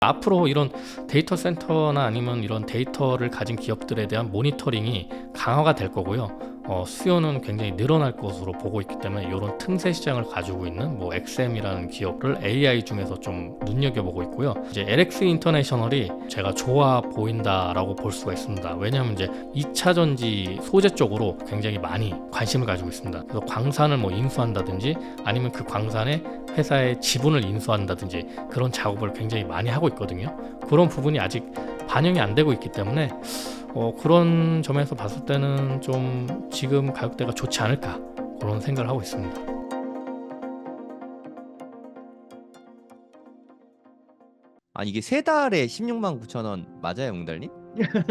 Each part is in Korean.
앞으로 이런 데이터 센터나 아니면 이런 데이터를 가진 기업들에 대한 모니터링이 강화가 될 거고요. 수요는 굉장히 늘어날 것으로 보고 있기 때문에 이런 틈새 시장을 가지고 있는 뭐 XM이라는 기업을 AI 중에서 좀 눈여겨보고 있고요. 이제 LX 인터내셔널이 제가 좋아 보인다라고 볼 수가 있습니다. 왜냐하면 이제 2차 전지 소재 쪽으로 굉장히 많이 관심을 가지고 있습니다. 그래서 광산을 뭐 인수한다든지 아니면 그 광산에 회사의 지분을 인수한다든지 그런 작업을 굉장히 많이 하고 있거든요. 그런 부분이 아직 반영이 안 되고 있기 때문에 그런 점에서 봤을 때는 좀 지금 가격대가 좋지 않을까 그런 생각을 하고 있습니다. 아니 이게 세 달에 16만 9천 원 맞아요, 웅달님?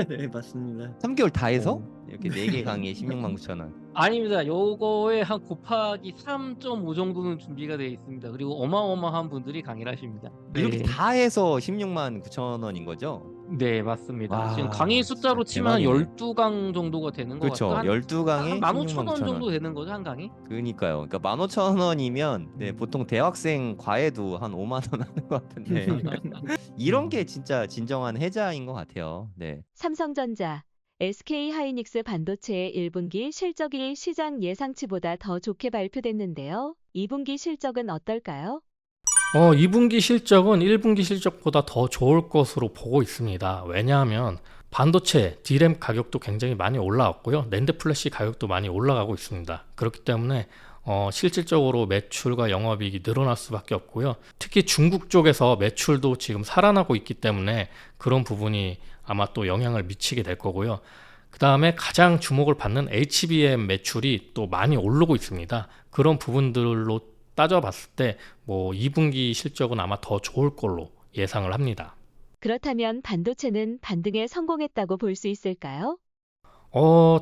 네, 맞습니다. 3개월 다 해서 어. 이렇게 4개 강의에 16만 9천 원. 아닙니다. 요거에 한 곱하기 3.5 정도는 준비가 되어 있습니다. 그리고 어마어마한 분들이 강의를 하십니다. 이렇게 다 해서 16만 9천 원인 거죠? 네, 맞습니다. 와, 지금 강의 숫자로 진짜 치면 대박이네. 12강 정도가 되는 것 그렇죠. 같아요. 12강에 16만 15,000원 9천 정도 원. 되는 거죠, 한 강의? 그러니까요. 그러니까 15,000원이면 네, 보통 대학생 과외도 한 5만 원 하는 것 같은데 이런 게 진짜 진정한 혜자인 것 같아요. 네. 삼성전자, SK하이닉스 반도체의 1분기 실적이 시장 예상치보다 더 좋게 발표됐는데요. 2분기 실적은 어떨까요? 2분기 실적은 1분기 실적보다 더 좋을 것으로 보고 있습니다. 왜냐하면 반도체, D램 가격도 굉장히 많이 올라왔고요. 낸드 플래시 가격도 많이 올라가고 있습니다. 그렇기 때문에 실질적으로 매출과 영업이익이 늘어날 수밖에 없고요. 특히 중국 쪽에서 매출도 지금 살아나고 있기 때문에 그런 부분이 아마 또 영향을 미치게 될 거고요. 그 다음에 가장 주목을 받는 HBM 매출이 또 많이 오르고 있습니다. 그런 부분들로 따져봤을 때 뭐 2분기 실적은 아마 더 좋을 걸로 예상을 합니다. 그렇다면 반도체는 반등에 성공했다고 볼 수 있을까요?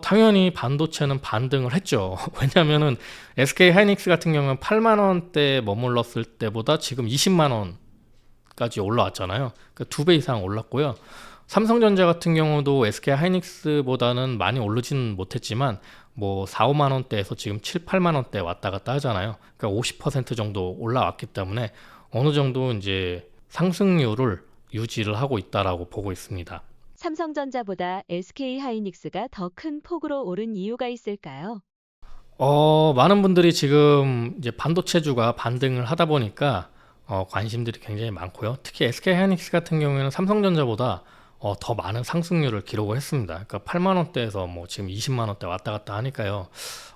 당연히 반도체는 반등을 했죠. 왜냐면은 SK 하이닉스 같은 경우는 8만 원대에 머물렀을 때보다 지금 20만 원까지 올라왔잖아요. 그러니까 2배 이상 올랐고요. 삼성전자 같은 경우도 SK 하이닉스보다는 많이 오르진 못했지만 뭐 4, 5만 원대에서 지금 7, 8만 원대 왔다 갔다 하잖아요. 그러니까 50% 정도 올라왔기 때문에 어느 정도 이제 상승률을 유지를 하고 있다라고 보고 있습니다. 삼성전자보다 SK하이닉스가 더 큰 폭으로 오른 이유가 있을까요? 많은 분들이 지금 이제 반도체주가 반등을 하다 보니까 관심들이 굉장히 많고요. 특히 SK 하이닉스 같은 경우에는 삼성전자보다 더 많은 상승률을 기록을 했습니다. 그러니까 8만 원대에서 뭐 지금 20만 원대 왔다 갔다 하니까요.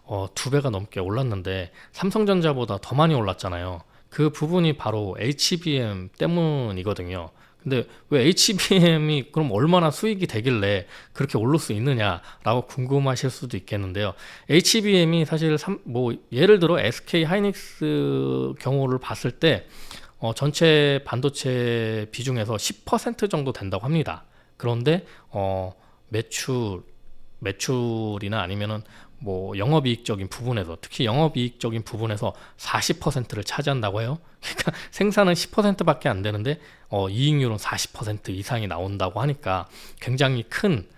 2배가 넘게 올랐는데 삼성전자보다 더 많이 올랐잖아요. 그 부분이 바로 HBM 때문이거든요. 근데 왜 HBM이 그럼 얼마나 수익이 되길래 그렇게 오를 수 있느냐라고 궁금하실 수도 있겠는데요. HBM이 사실 뭐 예를 들어 SK 하이닉스 경우를 봤을 때 전체 반도체 비중에서 10% 정도 된다고 합니다. 그런데 매출이나 아니면은 뭐 영업이익적인 부분에서 특히 영업이익적인 부분에서 40%를 차지한다고 해요. 그러니까 생산은 10%밖에 안 되는데 이익률은 40% 이상이 나온다고 하니까 굉장히 큰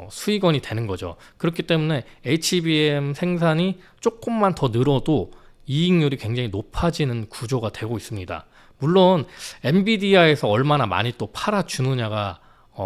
수익원이 되는 거죠. 그렇기 때문에 HBM 생산이 조금만 더 늘어도 이익률이 굉장히 높아지는 구조가 되고 있습니다. 물론 엔비디아에서 얼마나 많이 또 팔아주느냐가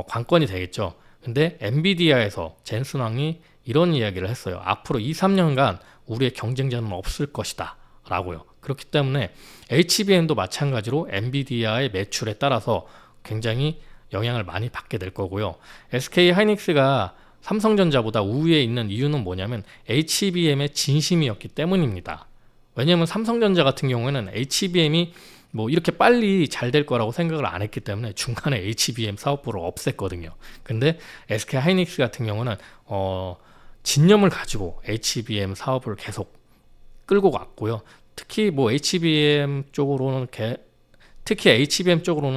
관건이 되겠죠. 근데 엔비디아에서 젠슨 왕이 이런 이야기를 했어요. 앞으로 2, 3년간 우리의 경쟁자는 없을 것이다 라고요. 그렇기 때문에 HBM도 마찬가지로 엔비디아의 매출에 따라서 굉장히 영향을 많이 받게 될 거고요. SK 하이닉스가 삼성전자보다 우위에 있는 이유는 뭐냐면 HBM의 진심이었기 때문입니다. 왜냐하면 삼성전자 같은 경우에는 HBM이 뭐 이렇게 빨리 잘 될 거라고 생각을 안 했기 때문에 중간에 HBM 사업부를 없앴거든요. 근데 SK 하이닉스 같은 경우는 진념을 가지고 HBM 사업을 계속 끌고 갔고요. 특히 뭐 HBM 쪽으로는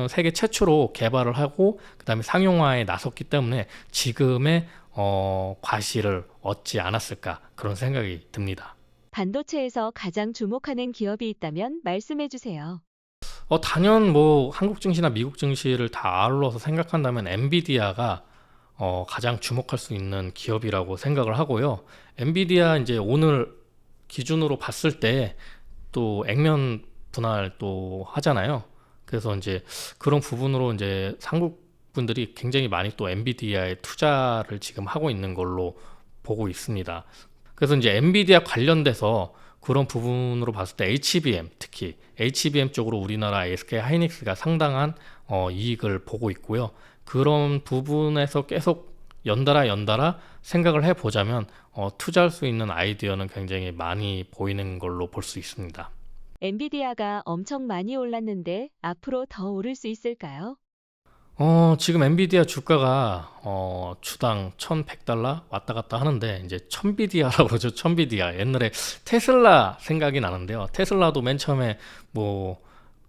세계 최초로 개발을 하고 그다음에 상용화에 나섰기 때문에 지금의 과실을 얻지 않았을까 그런 생각이 듭니다. 반도체에서 가장 주목하는 기업이 있다면 말씀해 주세요. 단연 뭐 한국 증시나 미국 증시를 다 아울러서 생각한다면 엔비디아가 가장 주목할 수 있는 기업이라고 생각을 하고요. 엔비디아 이제 오늘 기준으로 봤을 때 또 액면 분할 또 하잖아요. 그래서 이제 그런 부분으로 이제 한국 분들이 굉장히 많이 또 엔비디아에 투자를 지금 하고 있는 걸로 보고 있습니다. 그래서 이제 엔비디아 관련돼서 그런 부분으로 봤을 때 HBM, 특히 HBM 쪽으로 우리나라 SK 하이닉스가 상당한 이익을 보고 있고요. 그런 부분에서 계속 연달아 생각을 해보자면 투자할 수 있는 아이디어는 굉장히 많이 보이는 걸로 볼 수 있습니다. 엔비디아가 엄청 많이 올랐는데 앞으로 더 오를 수 있을까요? 지금 엔비디아 주가가 주당 1,100달러 왔다 갔다 하는데 이제 천비디아라고 그러죠. 천비디아. 옛날에 테슬라 생각이 나는데요. 테슬라도 맨 처음에 뭐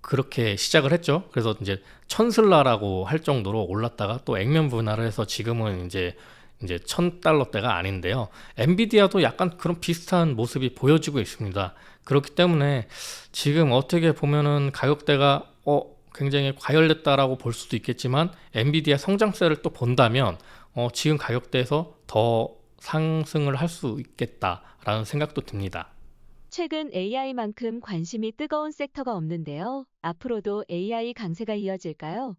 그렇게 시작을 했죠. 그래서 이제 천슬라라고 할 정도로 올랐다가 또 액면 분할을 해서 지금은 이제 1,000달러대가 아닌데요. 엔비디아도 약간 그런 비슷한 모습이 보여지고 있습니다. 그렇기 때문에 지금 어떻게 보면은 가격대가 굉장히 과열됐다라고 볼 수도 있겠지만 엔비디아 성장세를 또 본다면 지금 가격대에서 더 상승을 할 수 있겠다라는 생각도 듭니다. 최근 AI만큼 관심이 뜨거운 섹터가 없는데요. 앞으로도 AI 강세가 이어질까요?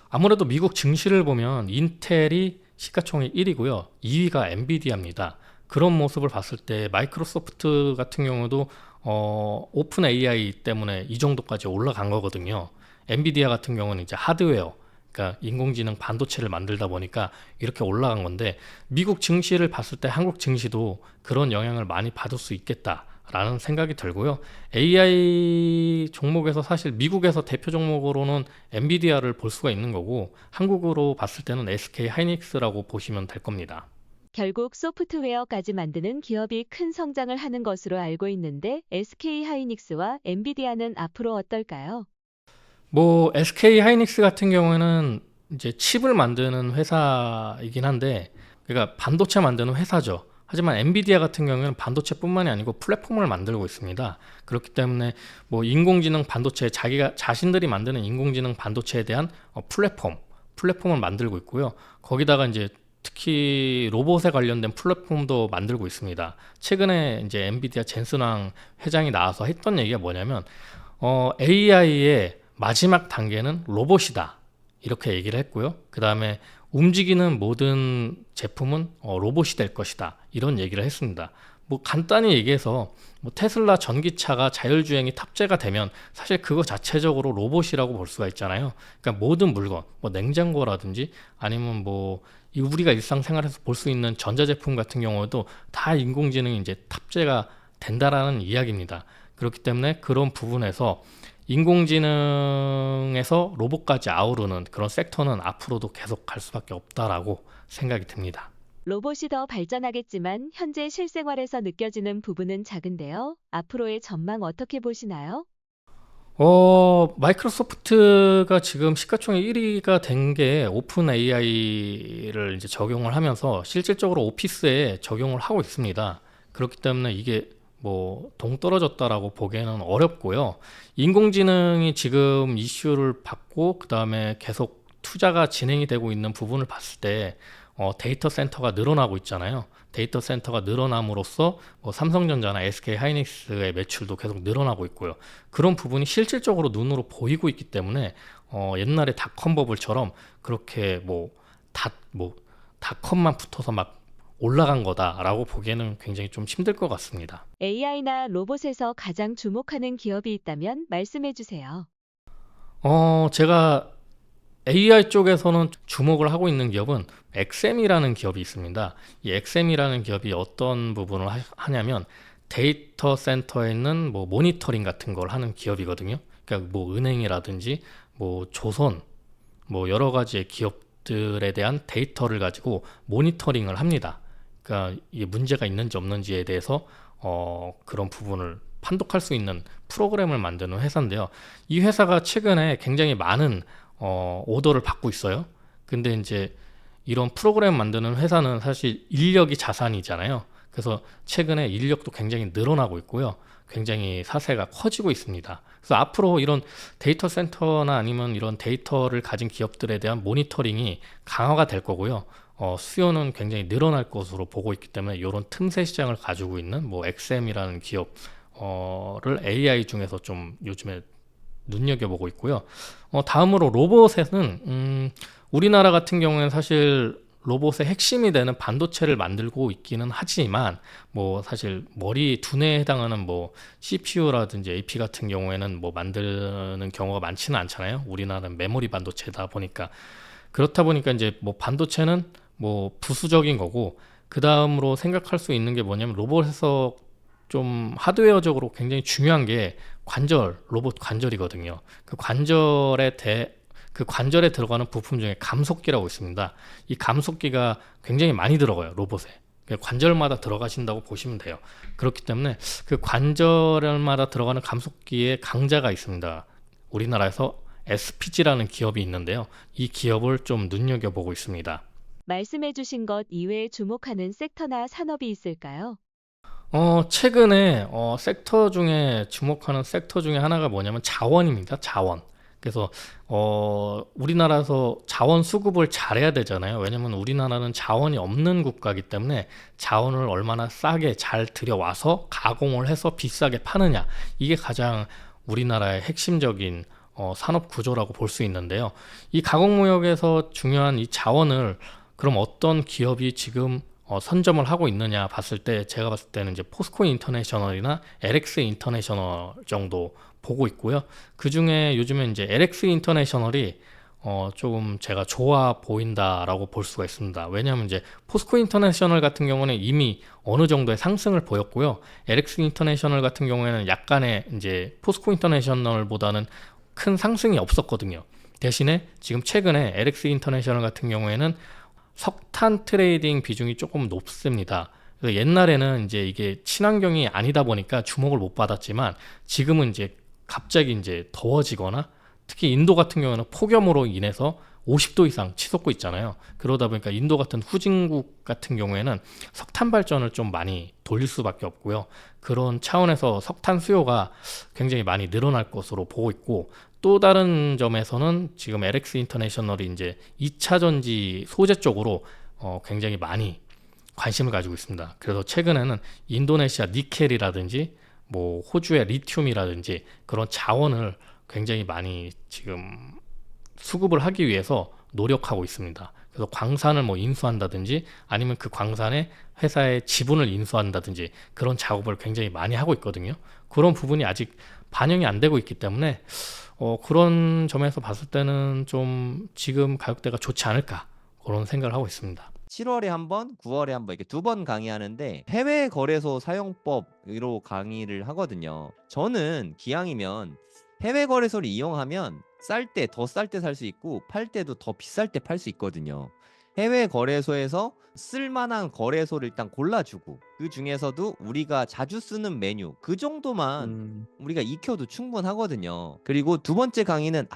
아무래도 미국 증시를 보면 인텔이 시가총액 1위고요. 2위가 엔비디아입니다. 그런 모습을 봤을 때 마이크로소프트 같은 경우도 오픈 AI 때문에 이 정도까지 올라간 거거든요. 엔비디아 같은 경우는 이제 하드웨어, 그러니까 인공지능 반도체를 만들다 보니까 이렇게 올라간 건데 미국 증시를 봤을 때 한국 증시도 그런 영향을 많이 받을 수 있겠다라는 생각이 들고요. AI 종목에서 사실 미국에서 대표 종목으로는 엔비디아를 볼 수가 있는 거고 한국으로 봤을 때는 SK 하이닉스라고 보시면 될 겁니다. 결국 소프트웨어까지 만드는 기업이 큰 성장을 하는 것으로 알고 있는데 SK 하이닉스와 엔비디아는 앞으로 어떨까요? 뭐 SK 하이닉스 같은 경우에는 이제 칩을 만드는 회사이긴 한데, 그러니까 반도체 만드는 회사죠. 하지만 엔비디아 같은 경우에는 반도체뿐만이 아니고 플랫폼을 만들고 있습니다. 그렇기 때문에 뭐 인공지능 반도체, 자신들이 만드는 인공지능 반도체에 대한 플랫폼을 만들고 있고요. 거기다가 이제 특히 로봇에 관련된 플랫폼도 만들고 있습니다. 최근에 이제 엔비디아 젠슨왕 회장이 나와서 했던 얘기가 뭐냐면 AI의 마지막 단계는 로봇이다. 이렇게 얘기를 했고요. 그 다음에 움직이는 모든 제품은 로봇이 될 것이다. 이런 얘기를 했습니다. 뭐 간단히 얘기해서 뭐 테슬라 전기차가 자율주행이 탑재가 되면 사실 그거 자체적으로 로봇이라고 볼 수가 있잖아요. 그러니까 모든 물건, 뭐 냉장고라든지 아니면 뭐 우리가 일상생활에서 볼 수 있는 전자제품 같은 경우도 다 인공지능이 이제 탑재가 된다라는 이야기입니다. 그렇기 때문에 그런 부분에서 인공지능에서 로봇까지 아우르는 그런 섹터는 앞으로도 계속 갈 수밖에 없다라고 생각이 듭니다. 로봇이 더 발전하겠지만 현재 실생활에서 느껴지는 부분은 작은데요. 앞으로의 전망 어떻게 보시나요? 마이크로소프트가 지금 시가총액 1위가 된 게 오픈 AI를 이제 적용을 하면서 실질적으로 오피스에 적용을 하고 있습니다. 그렇기 때문에 이게 뭐 동떨어졌다라고 보기에는 어렵고요. 인공지능이 지금 이슈를 받고 그 다음에 계속 투자가 진행이 되고 있는 부분을 봤을 때 데이터 센터가 늘어나고 있잖아요. 데이터 센터가 늘어남으로써 뭐 삼성전자나 SK 하이닉스의 매출도 계속 늘어나고 있고요. 그런 부분이 실질적으로 눈으로 보이고 있기 때문에 옛날에 닷컴 버블처럼 그렇게 닷컴만 붙어서 막 올라간 거다라고 보기에는 굉장히 좀 힘들 것 같습니다. AI나 로봇에서 가장 주목하는 기업이 있다면 말씀해 주세요. 제가 AI 쪽에서는 주목을 하고 있는 기업은 엑셈이라는 기업이 있습니다. 이 엑셈이라는 기업이 어떤 부분을 하냐면 데이터 센터에 있는 뭐 모니터링 같은 걸 하는 기업이거든요. 그러니까 뭐 은행이라든지 뭐 조선 뭐 여러 가지의 기업들에 대한 데이터를 가지고 모니터링을 합니다. 그러니까 이게 문제가 있는지 없는지에 대해서 그런 부분을 판독할 수 있는 프로그램을 만드는 회사인데요. 이 회사가 최근에 굉장히 많은 오더를 받고 있어요. 근데 이제 이런 프로그램 만드는 회사는 사실 인력이 자산이잖아요. 그래서 최근에 인력도 굉장히 늘어나고 있고요. 굉장히 사세가 커지고 있습니다. 그래서 앞으로 이런 데이터 센터나 아니면 이런 데이터를 가진 기업들에 대한 모니터링이 강화가 될 거고요. 수요는 굉장히 늘어날 것으로 보고 있기 때문에 이런 틈새 시장을 가지고 있는 뭐 엑셈이라는 기업을 AI 중에서 좀 요즘에 눈여겨보고 있고요. 다음으로 로봇에는 우리나라 같은 경우에는 사실 로봇의 핵심이 되는 반도체를 만들고 있기는 하지만 뭐 사실 머리 두뇌에 해당하는 뭐 CPU라든지 AP 같은 경우에는 뭐 만드는 경우가 많지는 않잖아요. 우리나라는 메모리 반도체다 보니까 그렇다 보니까 이제 뭐 반도체는 뭐 부수적인 거고 그 다음으로 생각할 수 있는 게 뭐냐면 로봇에서 좀 하드웨어적으로 굉장히 중요한 게 로봇 관절이거든요. 그 관절에 들어가는 부품 중에 감속기라고 있습니다. 이 감속기가 굉장히 많이 들어가요, 로봇에. 관절마다 들어가신다고 보시면 돼요. 그렇기 때문에 그 관절마다 들어가는 감속기에 강자가 있습니다. 우리나라에서 SPG라는 기업이 있는데요. 이 기업을 좀 눈여겨보고 있습니다. 말씀해주신 것 이외에 주목하는 섹터나 산업이 있을까요? 최근에 주목하는 섹터 중에 하나가 뭐냐면 자원입니다. 자원. 그래서 우리나라에서 자원 수급을 잘해야 되잖아요. 왜냐면 우리나라는 자원이 없는 국가이기 때문에 자원을 얼마나 싸게 잘 들여와서 가공을 해서 비싸게 파느냐. 이게 가장 우리나라의 핵심적인 산업 구조라고 볼 수 있는데요. 이 가공무역에서 중요한 이 자원을 그럼 어떤 기업이 지금 선점을 하고 있느냐 봤을 때 제가 봤을 때는 이제 포스코 인터내셔널이나 LX 인터내셔널 정도 보고 있고요. 그 중에 요즘에 이제 LX 인터내셔널이 조금 제가 좋아 보인다라고 볼 수가 있습니다. 왜냐하면 이제 포스코 인터내셔널 같은 경우는 이미 어느 정도의 상승을 보였고요. LX 인터내셔널 같은 경우에는 약간의 이제 포스코 인터내셔널보다는 큰 상승이 없었거든요. 대신에 지금 최근에 LX 인터내셔널 같은 경우에는 석탄 트레이딩 비중이 조금 높습니다. 그래서 옛날에는 이제 이게 친환경이 아니다 보니까 주목을 못 받았지만 지금은 이제 갑자기 이제 더워지거나 특히 인도 같은 경우는 폭염으로 인해서 50도 이상 치솟고 있잖아요. 그러다 보니까 인도 같은 후진국 같은 경우에는 석탄 발전을 좀 많이 돌릴 수밖에 없고요. 그런 차원에서 석탄 수요가 굉장히 많이 늘어날 것으로 보고 있고 또 다른 점에서는 지금 LX 인터내셔널이 이제 2차 전지 소재 쪽으로 굉장히 많이 관심을 가지고 있습니다. 그래서 최근에는 인도네시아 니켈이라든지 뭐 호주의 리튬이라든지 그런 자원을 굉장히 많이 지금 수급을 하기 위해서 노력하고 있습니다. 그래서 광산을 뭐 인수한다든지 아니면 그 광산에 회사의 지분을 인수한다든지 그런 작업을 굉장히 많이 하고 있거든요. 그런 부분이 아직 반영이 안 되고 있기 때문에 그런 점에서 봤을 때는 좀 지금 가격대가 좋지 않을까 그런 생각을 하고 있습니다. 7월에 한 번, 9월에 한 번 이렇게 2번 강의하는데 해외 거래소 사용법으로 강의를 하거든요. 저는 기왕이면 해외 거래소를 이용하면 더 쌀 때 살 수 있고 팔 때도 더 비쌀 때 팔 수 있거든요. 해외 거래소에서 쓸만한 거래소를 일단 골라주고 그 중에서도 우리가 자주 쓰는 메뉴 그 정도만 우리가 익혀도 충분하거든요. 그리고 두 번째 강의는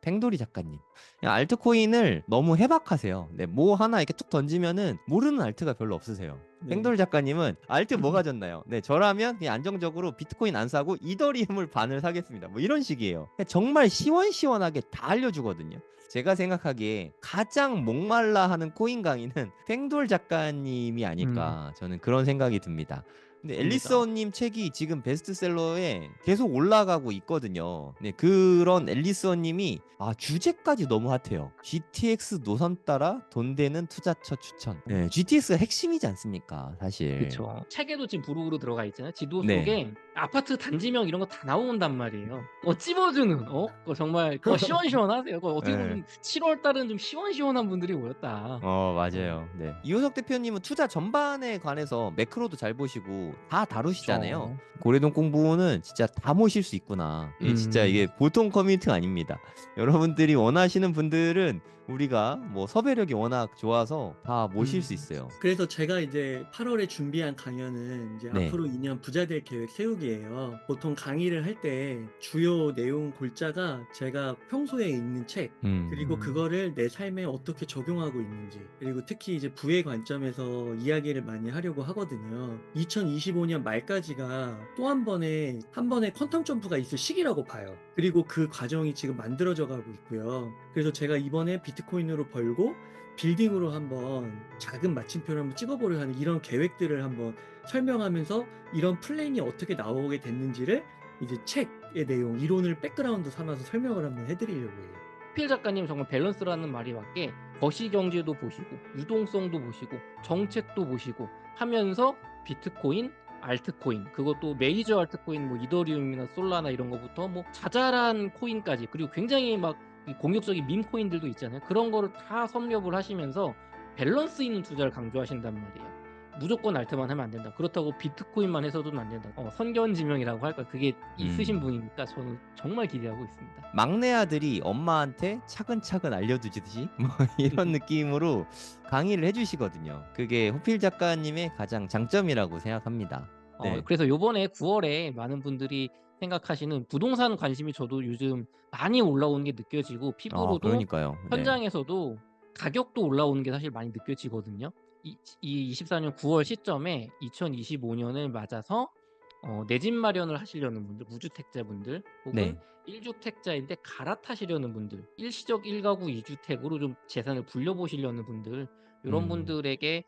팽돌이 작가님 알트코인을 너무 해박하세요. 네, 뭐 하나 이렇게 툭 던지면은 모르는 알트가 별로 없으세요. 네. 팽돌이 작가님은 알트 뭐 가졌나요? 네, 저라면 그냥 안정적으로 비트코인 안 사고 이더리움을 반을 사겠습니다. 뭐 이런 식이에요. 정말 시원시원하게 다 알려주거든요. 제가 생각하기에 가장 목말라 하는 코인 강의는 팽돌 작가님이 아닐까 저는 그런 생각이 듭니다. 근데 앨리스원님 책이 지금 베스트셀러에 계속 올라가고 있거든요. 네, 그런 앨리스원님이 주제까지 너무 핫해요. GTX 노선 따라 돈 되는 투자처 추천. 네, GTX가 핵심이지 않습니까, 사실. 그렇죠. 책에도 지금 부록으로 들어가 있잖아요. 지도 네. 속에 아파트 단지명 이런 거 다 나온단 말이에요. 찝어주는 그거 정말 시원시원하세요. 그거 어떻게 네. 보면 7월 달은 좀 시원시원한 분들이 모였다. 맞아요. 네. 이호석 대표님은 투자 전반에 관해서 매크로도 잘 보시고 다 다루시잖아요. 그렇죠. 고래동 공부는 진짜 다 모실 수 있구나. 진짜 이게 보통 커뮤니티가 아닙니다. 여러분들이 원하시는 분들은 우리가 뭐 섭외력이 워낙 좋아서 다 모실 수 있어요. 그래서 제가 이제 8월에 준비한 강연은 이제 네. 앞으로 2년 부자될 계획 세우기예요. 보통 강의를 할 때 주요 내용 골자가 제가 평소에 읽는 책 그리고 그거를 내 삶에 어떻게 적용하고 있는지 그리고 특히 이제 부의 관점에서 이야기를 많이 하려고 하거든요. 2025년 말까지가 또 한 번의 퀀텀 점프가 있을 시기라고 봐요. 그리고 그 과정이 지금 만들어져 가고 있고요. 그래서 제가 이번에 비트코인으로 벌고 빌딩으로 한번 작은 마침표를 한번 찍어보려 하는 이런 계획들을 한번 설명하면서 이런 플랜이 어떻게 나오게 됐는지를 이제 책의 내용, 이론을 백그라운드 삼아서 설명을 한번 해드리려고 해요. 필 작가님 정말 밸런스라는 말이 맞게 거시경제도 보시고 유동성도 보시고 정책도 보시고 하면서 비트코인, 알트코인, 그것도 메이저 알트코인 뭐 이더리움이나 솔라나 이런 거부터 뭐 자잘한 코인까지, 그리고 굉장히 막 공격적인 밈 코인들도 있잖아요. 그런 거를 다 섭렵을 하시면서 밸런스 있는 투자를 강조하신단 말이에요. 무조건 알트만 하면 안 된다. 그렇다고 비트코인만 해서도 안 된다. 선견지명이라고 할까, 그게 있으신 음. 분이니까 저는 정말 기대하고 있습니다. 막내 아들이 엄마한테 차근차근 알려주듯이 뭐 이런 느낌으로 강의를 해주시거든요. 그게 호필 작가님의 가장 장점이라고 생각합니다. 네. 그래서 요번에 9월에 많은 분들이 생각하시는 부동산 관심이 저도 요즘 많이 올라오는 게 느껴지고, 피부로도 그러니까요. 네. 현장에서도 가격도 올라오는 게 사실 많이 느껴지거든요. 이 24년 9월 시점에 2025년을 맞아서 내 집 마련을 하시려는 분들, 무주택자분들 혹은 네. 1주택자인데 갈아타시려는 분들, 일시적 1가구 2주택으로 좀 재산을 불려보시려는 분들, 이런 분들에게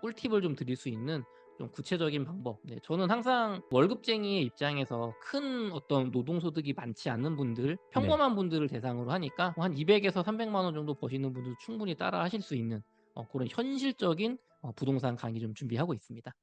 꿀팁을 좀 드릴 수 있는 좀 구체적인 방법. 네, 저는 항상 월급쟁이의 입장에서 큰 어떤 노동소득이 많지 않는 분들, 평범한 분들을 대상으로 하니까 한 200에서 300만 원 정도 버시는 분들 충분히 따라 하실 수 있는 그런 현실적인 부동산 강의 좀 준비하고 있습니다.